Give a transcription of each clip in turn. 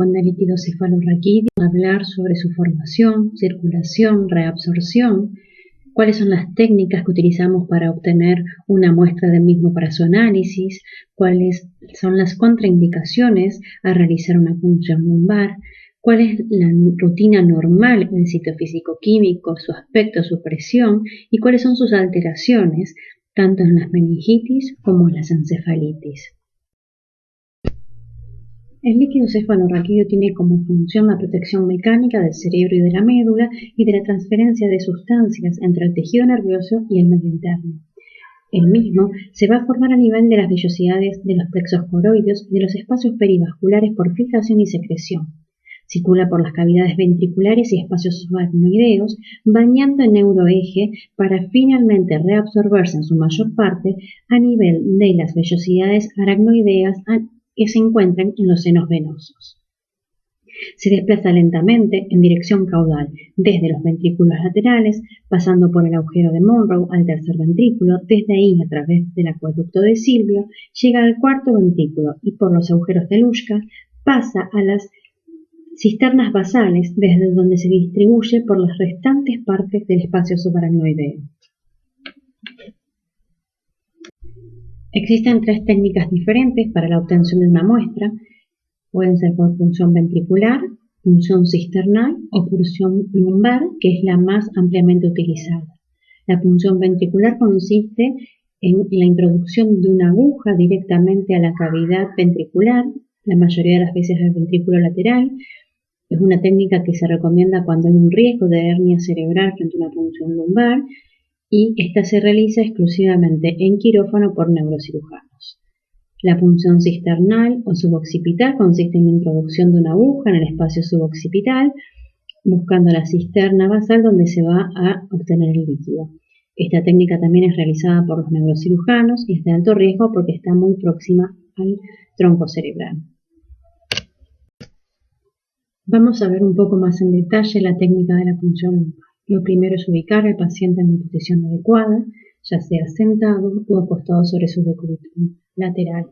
corresponde al líquido cefalorraquídeo, hablar sobre su formación, circulación, reabsorción, cuáles son las técnicas que utilizamos para obtener una muestra del mismo para su análisis, cuáles son las contraindicaciones a realizar una punción lumbar, cuál es la rutina normal del sitio físico-químico, su aspecto, su presión y cuáles son sus alteraciones, tanto en las meningitis como en las encefalitis. El líquido cefalorraquídeo tiene como función la protección mecánica del cerebro y de la médula y de la transferencia de sustancias entre el tejido nervioso y el medio interno. El mismo se va a formar a nivel de las vellosidades de los plexos coroideos y de los espacios perivasculares por filtración y secreción. Circula por las cavidades ventriculares y espacios subaracnoideos, bañando el neuroeje para finalmente reabsorberse en su mayor parte a nivel de las vellosidades aracnoideas que se encuentran en los senos venosos. Se desplaza lentamente en dirección caudal, desde los ventrículos laterales, pasando por el agujero de Monroe al tercer ventrículo, desde ahí a través del acueducto de Silvio, llega al cuarto ventrículo y por los agujeros de Luschka pasa a las cisternas basales, desde donde se distribuye por las restantes partes del espacio subaracnoideo. Existen tres técnicas diferentes para la obtención de una muestra. Pueden ser por punción ventricular, punción cisternal o punción lumbar, que es la más ampliamente utilizada. La punción ventricular consiste en la introducción de una aguja directamente a la cavidad ventricular, la mayoría de las veces al ventrículo lateral. Es una técnica que se recomienda cuando hay un riesgo de hernia cerebral frente a una punción lumbar y esta se realiza exclusivamente en quirófano por neurocirujanos. La punción cisternal o suboccipital consiste en la introducción de una aguja en el espacio suboccipital, buscando la cisterna basal donde se va a obtener el líquido. Esta técnica también es realizada por los neurocirujanos y es de alto riesgo porque está muy próxima al tronco cerebral. Vamos a ver un poco más en detalle la técnica de la punción lumbar. Lo primero es ubicar al paciente en una posición adecuada, ya sea sentado o acostado sobre su decúbito lateral,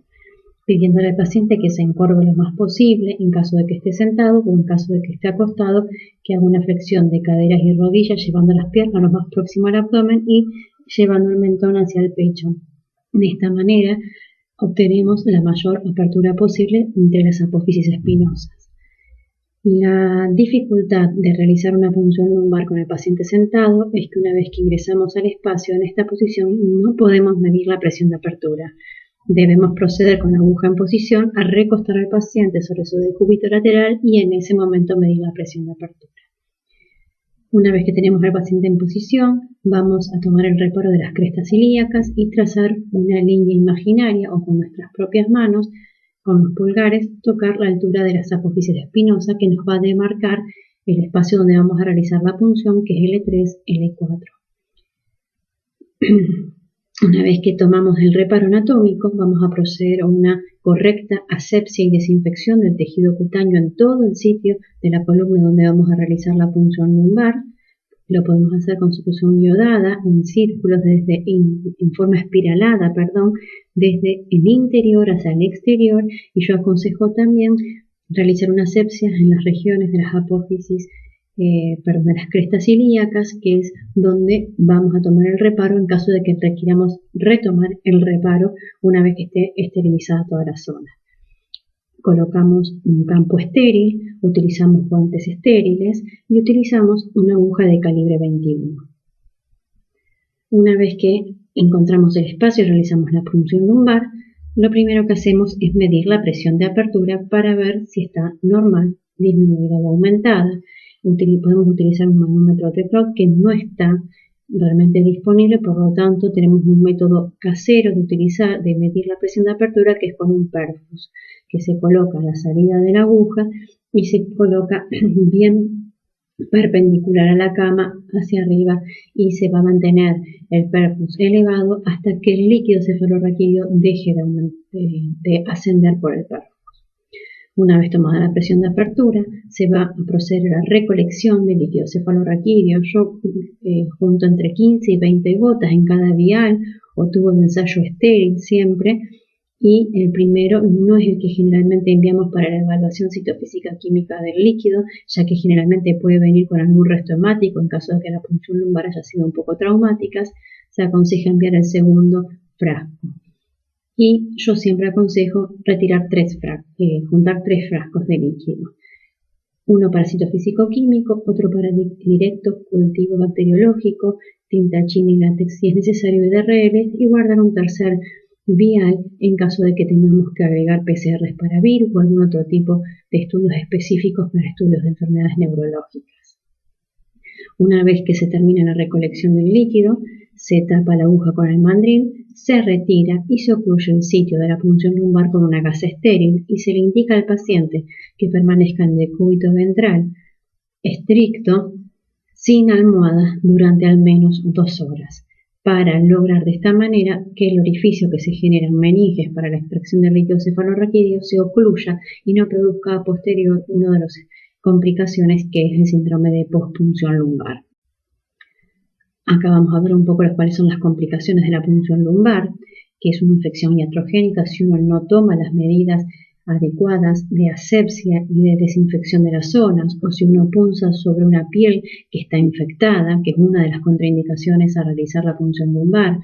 pidiéndole al paciente que se encorve lo más posible en caso de que esté sentado o en caso de que esté acostado, que haga una flexión de caderas y rodillas llevando las piernas lo más próximo al abdomen y llevando el mentón hacia el pecho. De esta manera obtenemos la mayor apertura posible entre las apófisis espinosas. La dificultad de realizar una punción lumbar con el paciente sentado es que una vez que ingresamos al espacio en esta posición no podemos medir la presión de apertura. Debemos proceder con la aguja en posición a recostar al paciente sobre su decúbito lateral y en ese momento medir la presión de apertura. Una vez que tenemos al paciente en posición, vamos a tomar el reparo de las crestas ilíacas y trazar una línea imaginaria o con nuestras propias manos, con los pulgares, tocar la altura de las apófisis espinosas que nos va a demarcar el espacio donde vamos a realizar la punción, que es L3, L4. Una vez que tomamos el reparo anatómico, vamos a proceder a una correcta asepsia y desinfección del tejido cutáneo en todo el sitio de la columna donde vamos a realizar la punción lumbar. Lo podemos hacer con solución iodada en círculos en forma espiralada, desde el interior hacia el exterior, y yo aconsejo también realizar una asepsia en las regiones de las apófisis, de las crestas ilíacas, que es donde vamos a tomar el reparo en caso de que requiramos retomar el reparo una vez que esté esterilizada toda la zona. Colocamos un campo estéril, utilizamos guantes estériles y utilizamos una aguja de calibre 21. Una vez que encontramos el espacio y realizamos la punción lumbar, lo primero que hacemos es medir la presión de apertura para ver si está normal, disminuida o aumentada. Podemos utilizar un manómetro Teflon que no está realmente disponible, por lo tanto tenemos un método casero de medir la presión de apertura, que es con un perfus, que se coloca a la salida de la aguja y se coloca bien perpendicular a la cama hacia arriba y se va a mantener el perfus elevado hasta que el líquido cefalorraquídeo deje de ascender por el perfus. Una vez tomada la presión de apertura, se va a proceder a la recolección del líquido cefalorraquídeo. Yo junto entre 15 y 20 gotas en cada vial o tubo de ensayo estéril siempre, Y el primero no es el que generalmente enviamos para la evaluación citofísica química del líquido, ya que generalmente puede venir con algún resto hemático en caso de que la punción lumbar haya sido un poco traumática. Se aconseja enviar el segundo frasco. Y yo siempre aconsejo retirar juntar 3 frascos de líquido. Uno para citofísico químico, otro para directo cultivo bacteriológico, tinta china y látex si es necesario DRL, y guardar un tercer vial en caso de que tengamos que agregar PCRs para virus o algún otro tipo de estudios específicos para estudios de enfermedades neurológicas. Una vez que se termina la recolección del líquido, se tapa la aguja con el mandril, se retira y se ocluye el sitio de la punción lumbar con una gasa estéril y se le indica al paciente que permanezca en decúbito ventral estricto, sin almohada, durante al menos 2 horas, para lograr de esta manera que el orificio que se genera en meninges para la extracción del líquido cefalorraquídeo se ocluya y no produzca a posterior una de las complicaciones que es el síndrome de pospunción lumbar. Acá vamos a ver un poco cuáles son las complicaciones de la punción lumbar, que es una infección iatrogénica si uno no toma las medidas adecuadas de asepsia y de desinfección de las zonas, o si uno punza sobre una piel que está infectada, que es una de las contraindicaciones a realizar la punción lumbar.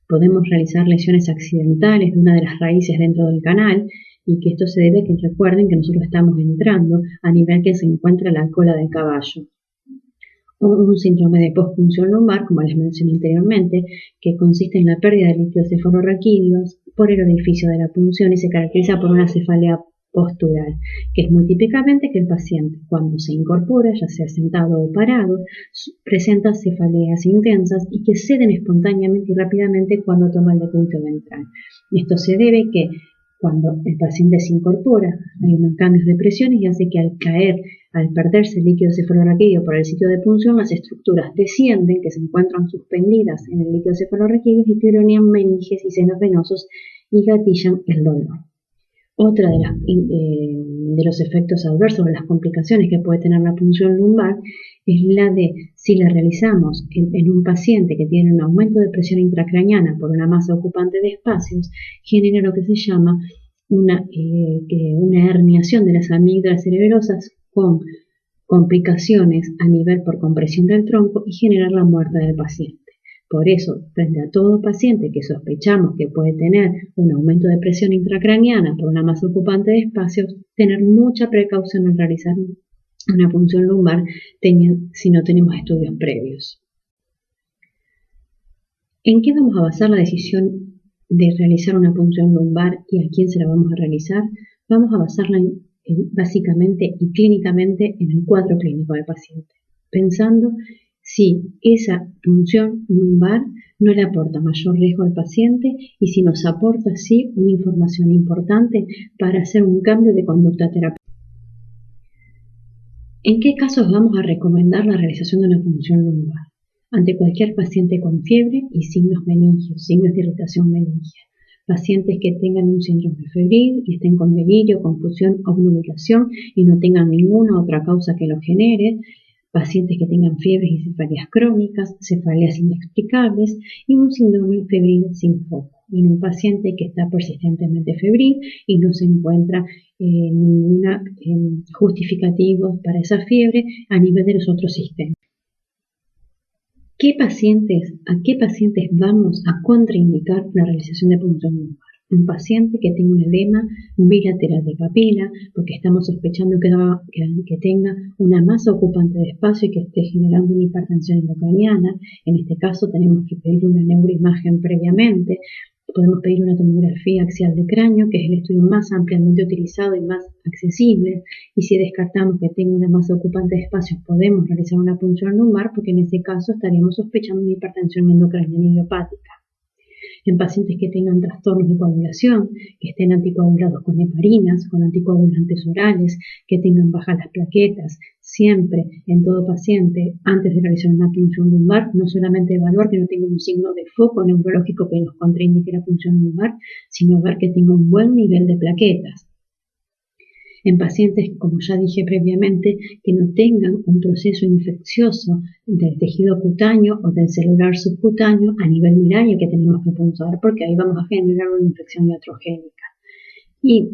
Podemos realizar lesiones accidentales de una de las raíces dentro del canal, y que esto se debe a que recuerden que nosotros estamos entrando a nivel que se encuentra la cola del caballo. O un síndrome de pospunción lumbar, como les mencioné anteriormente, que consiste en la pérdida de líquidos cefalorraquídeos por el orificio de la punción y se caracteriza por una cefalea postural, que es muy típicamente que el paciente, cuando se incorpora, ya sea sentado o parado, presenta cefaleas intensas y que ceden espontáneamente y rápidamente cuando toma el decúbito ventral. Esto se debe a que cuando el paciente se incorpora, hay unos cambios de presiones y hace que al perderse el líquido cefalorraquídeo por el sitio de punción, las estructuras descienden, que se encuentran suspendidas en el líquido cefalorraquídeo y tironean meninges y senos venosos y gatillan el dolor. Otra de los efectos adversos o las complicaciones que puede tener la punción lumbar es la de, si la realizamos en un paciente que tiene un aumento de presión intracraneana por una masa ocupante de espacios, genera lo que se llama una herniación de las amígdalas cerebrosas con complicaciones a nivel por compresión del tronco y generar la muerte del paciente. Por eso, frente a todo paciente que sospechamos que puede tener un aumento de presión intracraneana por una masa ocupante de espacios, tener mucha precaución al realizar una punción lumbar si no tenemos estudios previos. ¿En qué vamos a basar la decisión de realizar una punción lumbar y a quién se la vamos a realizar? Vamos a basarla básicamente y clínicamente en el cuadro clínico del paciente, pensando si esa punción lumbar no le aporta mayor riesgo al paciente y si nos aporta sí una información importante para hacer un cambio de conducta terapéutica. ¿En qué casos vamos a recomendar la realización de una punción lumbar? Ante cualquier paciente con fiebre y signos meningios, signos de irritación meningia. Pacientes que tengan un síndrome febril y estén con delirio, confusión, obnubilación y no tengan ninguna otra causa que lo genere. Pacientes que tengan fiebres y cefaleas crónicas, cefaleas inexplicables y un síndrome febril sin foco. En un paciente que está persistentemente febril y no se encuentra ninguna justificativo para esa fiebre a nivel de los otros sistemas. ¿A qué pacientes vamos a contraindicar la realización de punción lumbar? Un paciente que tenga un edema bilateral de papila, porque estamos sospechando que tenga una masa ocupante de espacio y que esté generando una hipertensión endocraniana. En este caso tenemos que pedir una neuroimagen previamente. Podemos pedir una tomografía axial de cráneo, que es el estudio más ampliamente utilizado y más accesible, y si descartamos que tenga una masa ocupante de espacios, podemos realizar una punción lumbar, porque en ese caso estaríamos sospechando una hipertensión endocraniana idiopática. En pacientes que tengan trastornos de coagulación, que estén anticoagulados con heparinas, con anticoagulantes orales, que tengan bajas las plaquetas, siempre en todo paciente, antes de realizar una punción lumbar, no solamente evaluar que no tenga un signo de foco neurológico que nos contraindique la punción lumbar, sino ver que tenga un buen nivel de plaquetas. En pacientes, como ya dije previamente, que no tengan un proceso infeccioso del tejido cutáneo o del celular subcutáneo a nivel milario que tenemos que puntuar, porque ahí vamos a generar una infección iatrogénica. Y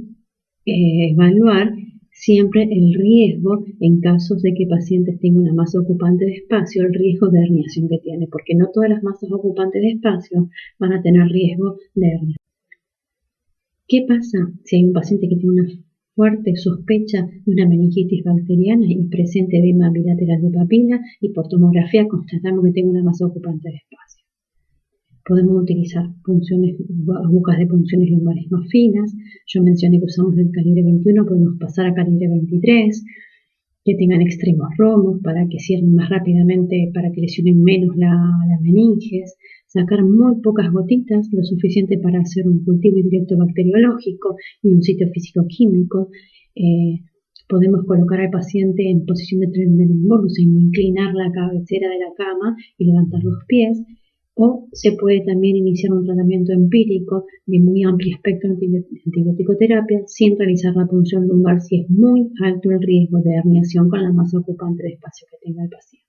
evaluar siempre el riesgo en casos de que pacientes tengan una masa ocupante de espacio, el riesgo de herniación que tiene, porque no todas las masas ocupantes de espacio van a tener riesgo de hernia. ¿Qué pasa si hay un paciente que tiene una fuerte sospecha de una meningitis bacteriana y presente edema bilateral de papila y por tomografía constatamos que tiene una masa ocupante de espacio? Podemos utilizar agujas de punciones lumbares más finas. Yo mencioné que usamos el calibre 21, podemos pasar a calibre 23, que tengan extremos romos para que cierren más rápidamente, para que lesionen menos la meninges, sacar muy pocas gotitas, lo suficiente para hacer un cultivo indirecto bacteriológico y un sitio físico-químico. Podemos colocar al paciente en posición de Trendelenburg, sin inclinar la cabecera de la cama y levantar los pies. O se puede también iniciar un tratamiento empírico de muy amplio espectro de antibiótico-terapia sin realizar la punción lumbar si es muy alto el riesgo de herniación con la masa ocupante de espacio que tenga el paciente.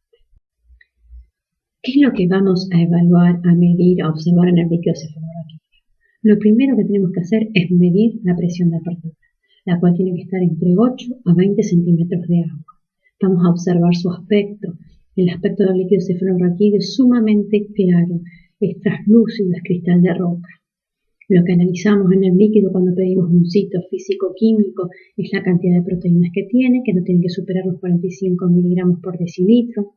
¿Qué es lo que vamos a evaluar, a medir, a observar en el líquido cefalorraquídeo? Lo primero que tenemos que hacer es medir la presión de apertura, la cual tiene que estar entre 8 a 20 centímetros de agua. Vamos a observar su aspecto. El aspecto del líquido cefalorraquídeo es sumamente claro, es translúcido, es cristal de roca. Lo que analizamos en el líquido cuando pedimos un sitio físico-químico es la cantidad de proteínas que tiene, que no tienen que superar los 45 miligramos por decilitro,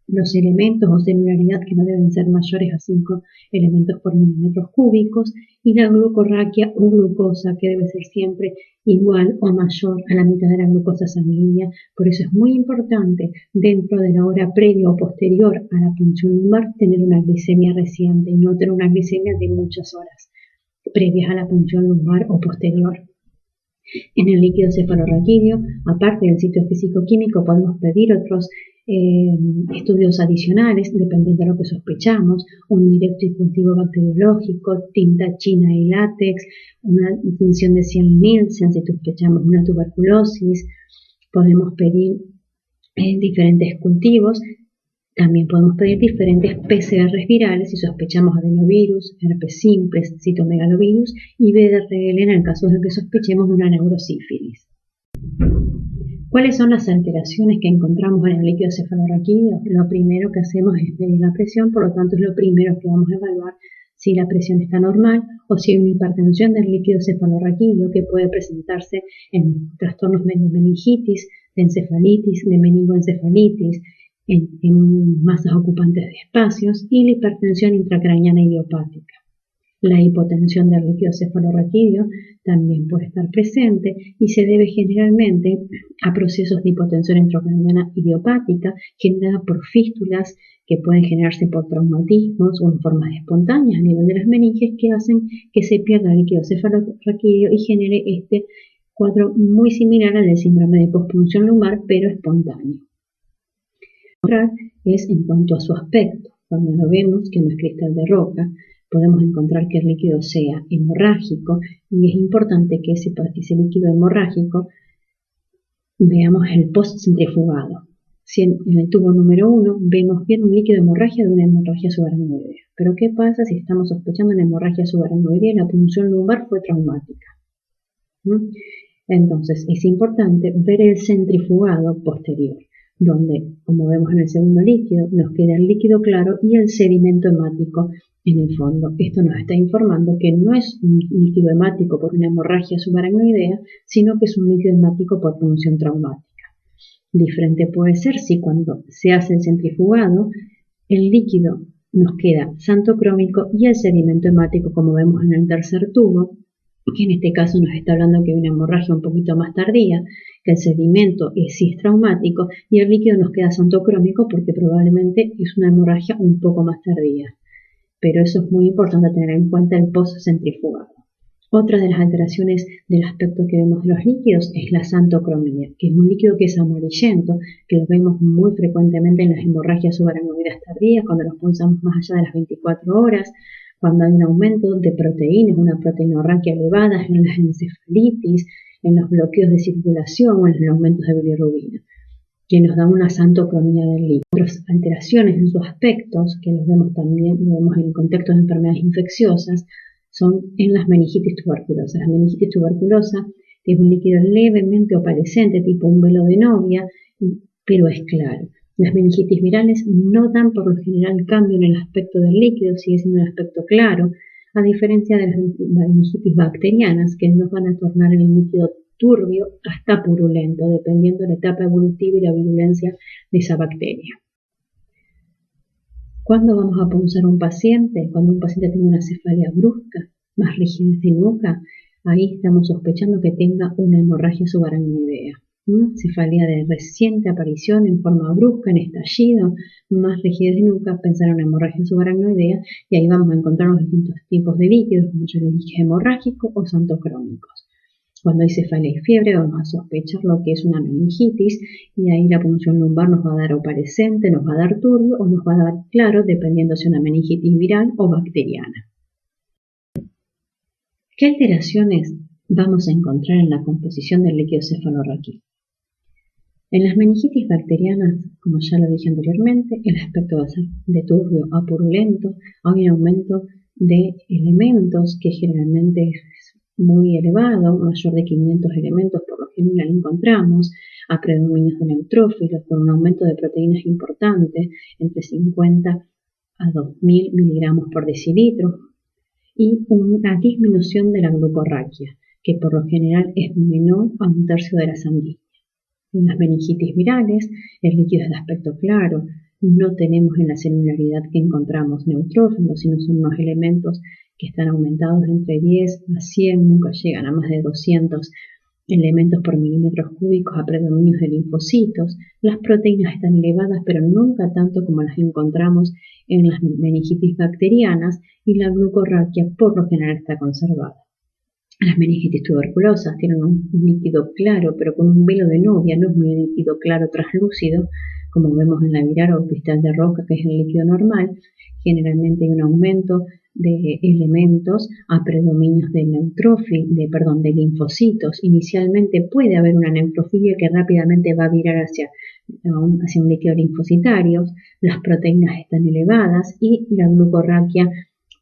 los elementos o celularidad que no deben ser mayores a 5 elementos por milímetros cúbicos y la glucorraquia o glucosa que debe ser siempre igual o mayor a la mitad de la glucosa sanguínea. Por eso es muy importante dentro de la hora previa o posterior a la punción lumbar tener una glicemia reciente y no tener una glicemia de muchas horas previas a la punción lumbar o posterior. En el líquido cefalorraquídeo, aparte del sitio físico-químico, podemos pedir otros estudios adicionales, dependiendo de lo que sospechamos, un directo y cultivo bacteriológico, tinta china y látex, una tinción de Ciel-Nielsen si sospechamos una tuberculosis. Podemos pedir diferentes cultivos. También podemos pedir diferentes PCRs virales si sospechamos adenovirus, herpes simplex, citomegalovirus y BRL en el caso de que sospechemos una neurosífilis. ¿Cuáles son las alteraciones que encontramos en el líquido cefalorraquídeo? Lo primero que hacemos es medir la presión, por lo tanto es lo primero que vamos a evaluar si la presión está normal o si hay una hipertensión del líquido cefalorraquídeo que puede presentarse en trastornos de meningitis, de encefalitis, de meningoencefalitis, en masas ocupantes de espacios y la hipertensión intracraneana idiopática. La hipotensión del líquido cefalorraquídeo también puede estar presente y se debe generalmente a procesos de hipotensión intracraneana idiopática generada por fístulas que pueden generarse por traumatismos o en formas espontáneas a nivel de las meninges que hacen que se pierda el líquido cefalorraquídeo y genere este cuadro muy similar al del síndrome de postpunción lumbar pero espontáneo. Es en cuanto a su aspecto. Cuando lo vemos que no es cristal de roca, podemos encontrar que el líquido sea hemorrágico y es importante que ese líquido hemorrágico veamos el postcentrifugado. Si en el tubo número 1 vemos bien un líquido de hemorragia de una hemorragia subaracnoidea. Pero ¿qué pasa si estamos sospechando una hemorragia subaracnoidea y la punción lumbar fue traumática? Entonces es importante ver el centrifugado posterior, donde, como vemos en el segundo líquido, nos queda el líquido claro y el sedimento hemático en el fondo. Esto nos está informando que no es un líquido hemático por una hemorragia subaracnoidea, sino que es un líquido hemático por punción traumática. Diferente puede ser si cuando se hace el centrifugado, el líquido nos queda xantocrómico y el sedimento hemático, como vemos en el tercer tubo, que en este caso nos está hablando que hay una hemorragia un poquito más tardía, que el sedimento sí es traumático y el líquido nos queda xantocrómico porque probablemente es una hemorragia un poco más tardía. Pero eso es muy importante tener en cuenta el postcentrifugado. Otra de las alteraciones del aspecto que vemos de los líquidos es la xantocromía, que es un líquido que es amarillento, que lo vemos muy frecuentemente en las hemorragias subaracnoideas tardías, cuando los punzamos más allá de las 24 horas, cuando hay un aumento de proteínas, una proteinorraquia elevada en las encefalitis, en los bloqueos de circulación o en los aumentos de bilirrubina, que nos da una santocromía del líquido. Otras alteraciones en sus aspectos, que los vemos también, lo vemos en contextos de enfermedades infecciosas, son en las meningitis tuberculosas. La meningitis tuberculosa es un líquido levemente opalescente, tipo un velo de novia, pero es claro. Las meningitis virales no dan por lo general cambio en el aspecto del líquido, sigue siendo un aspecto claro, a diferencia de las meningitis bacterianas, que nos van a tornar el líquido turbio hasta purulento, dependiendo de la etapa evolutiva y la virulencia de esa bacteria. ¿Cuándo vamos a punzar a un paciente? Cuando un paciente tiene una cefalea brusca, más rigidez de nuca, ahí estamos sospechando que tenga una hemorragia subaracnoidea. Cefalea de reciente aparición en forma brusca, en estallido, más rigidez de nuca, pensar en una hemorragia subaracnoidea, y ahí vamos a encontrar los distintos tipos de líquidos, como yo les dije, hemorrágicos o santocrómicos. Cuando hay cefalea y fiebre vamos a sospechar lo que es una meningitis, y ahí la punción lumbar nos va a dar opalescente, nos va a dar turbio o nos va a dar claro, dependiendo si es una meningitis viral o bacteriana. ¿Qué alteraciones vamos a encontrar en la composición del líquido cefalorraquídeo? En las meningitis bacterianas, como ya lo dije anteriormente, el aspecto va a ser de turbio a purulento. Hay un aumento de elementos que generalmente es muy elevado, mayor de 500 elementos por lo general encontramos, a predominios de neutrófilos con un aumento de proteínas importante, entre 50 a 2000 miligramos por decilitro, y una disminución de la glucorraquia, que por lo general es menor a 1/3 de la sanguínea. En las meningitis virales, el líquido es de aspecto claro, no tenemos en la celularidad que encontramos neutrófilos, sino son unos elementos que están aumentados entre 10 a 100, nunca llegan a más de 200 elementos por milímetros cúbicos a predominios de linfocitos. Las proteínas están elevadas, pero nunca tanto como las encontramos en las meningitis bacterianas, y la glucorraquia por lo general está conservada. Las meningitis tuberculosas tienen un líquido claro, pero con un velo de novia, no es un líquido claro traslúcido, como vemos en la viral o cristal de roca, que es el líquido normal. Generalmente hay un aumento de elementos a predominios de linfocitos. Inicialmente puede haber una neutrofilia que rápidamente va a virar hacia un líquido linfocitario. Las proteínas están elevadas y la glucorraquia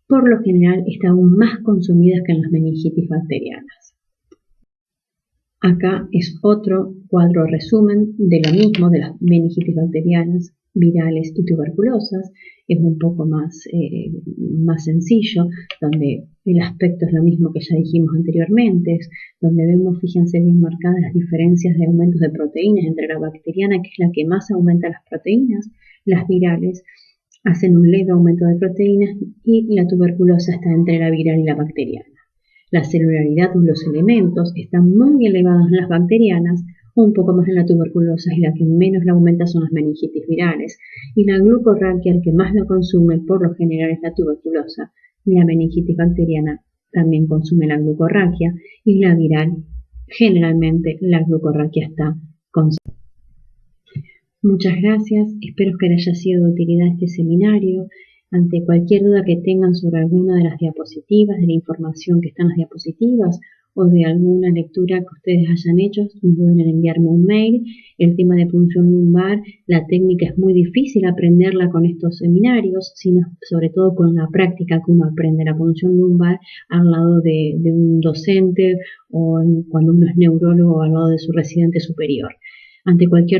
por lo general está aún más consumida que en las meningitis bacterianas. Acá es otro cuadro resumen de lo mismo de las meningitis bacterianas, virales y tuberculosas. Es un poco más sencillo, donde el aspecto es lo mismo que ya dijimos anteriormente, donde vemos, fíjense bien marcadas las diferencias de aumentos de proteínas entre la bacteriana, que es la que más aumenta las proteínas, las virales hacen un leve aumento de proteínas, y la tuberculosa está entre la viral y la bacteriana. La celularidad de los elementos está muy elevada en las bacterianas, un poco más en la tuberculosa, y la que menos la aumenta son las meningitis virales, y la glucorraquia, el que más la consume por lo general es la tuberculosa, y la meningitis bacteriana también consume la glucorraquia, y la viral generalmente la glucorraquia está consumiendo. Muchas gracias, espero que les haya sido de utilidad este seminario. Ante cualquier duda que tengan sobre alguna de las diapositivas, de la información que está en las diapositivas, o de alguna lectura que ustedes hayan hecho, no duden en enviarme un mail. El tema de punción lumbar, la técnica es muy difícil aprenderla con estos seminarios, sino sobre todo con la práctica que uno aprende la punción lumbar al lado de un docente, o cuando uno es neurólogo al lado de su residente superior. Ante cualquier duda,